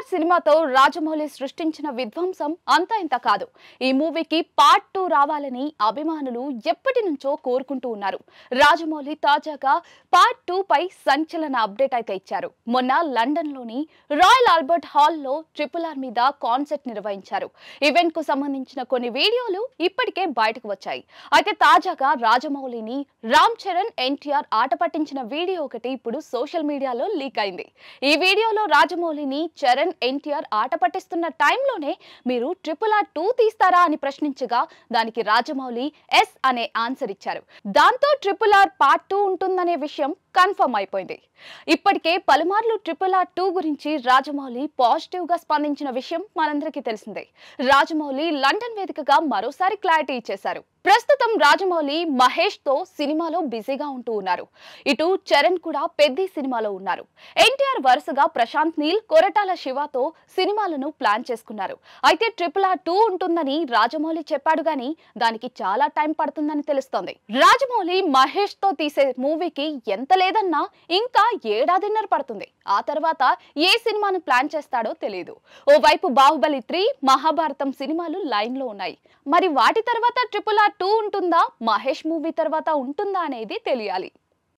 Are సినిమాతో రాజమౌళి సృష్టించిన విధ్వంసం అంతా ఇంత కాదు. ఈ మూవీకి పార్ట్ 2 రావాలని అభిమానులు ఎప్పటి నుంచో కోరుకుంటూ ఉన్నారు. రాజమౌళి తాజాగా పార్ట్ 2 పై సంచలన అప్డేట్ అయితే ఇచ్చారు. మొన్న లండన్ లోని రాయల్ ఆల్బర్ట్ హాల్ లో RRR మీద కాన్సర్ట్ నిర్వహించారు. ఈవెంట్ కు సంబంధించిన కొన్ని వీడియోలు ఇప్పటికే బయటకు వచ్చాయి. అయితే తాజాగా రాజమౌళిని రామ్ చరణ్ ఎన్టీఆర్ ఆట పట్టించిన వీడియో ఒకటి ఇప్పుడు సోషల్ మీడియాలో లీక్ అయింది. ఈ వీడియోలో రాజమౌళిని చరణ్ ఎన్టీఆర్ ఆట పట్టిస్తున్న టైంలోనే మీరు RRR 2 తీస్తారా అని ప్రశ్నించగా దానికి రాజమౌళి ఎస్ అనే ఆన్సర్ ఇచ్చారు. దాంతో RRR పార్ట్ 2 ఉంటుందనే విషయం కన్ఫర్మ్ అయిపోయింది. ఇప్పటికే పలుమార్లు RRR 2 గురించి రాజమౌళి పాజిటివ్ గా స్పందించిన విషయం మనందరికీ తెలిసిందే. రాజమౌళి లండన్ వేదికగా మరోసారి క్లారిటీ ఇచ్చేశారు. ప్రస్తుతం రాజమౌళి మహేష్ తో సినిమాలో బిజీగా ఉంటూ ఉన్నారు. ఇటు చరణ్ కూడా పెద్ద సినిమాలో ఉన్నారు. ఎన్టీఆర్ వరుసగా ప్రశాంత్ నీల్, కొరటాల శివతో సినిమాలను ప్లాన్ చేసుకున్నారు. అయితే RRR 2 ఉంటుందని రాజమౌళి చెప్పాడు గానీ దానికి చాలా టైం పడుతుందని తెలుస్తోంది. రాజమౌళి మహేష్ తో తీసే మూవీకి ఎంత లేదన్నా ఇంకా ఏడాదిన్నర పడుతుంది. ఆ తర్వాత ఏ సినిమాను ప్లాన్ చేస్తాడో తెలియదు. ఓవైపు బాహుబలి 3, మహాభారతం సినిమాలు లైన్ లో ఉన్నాయి. మరి వాటి తర్వాత RRR 2 ఉంటుందా, మహేష్ మూవీ తర్వాత ఉంటుందా అనేది తెలియాలి.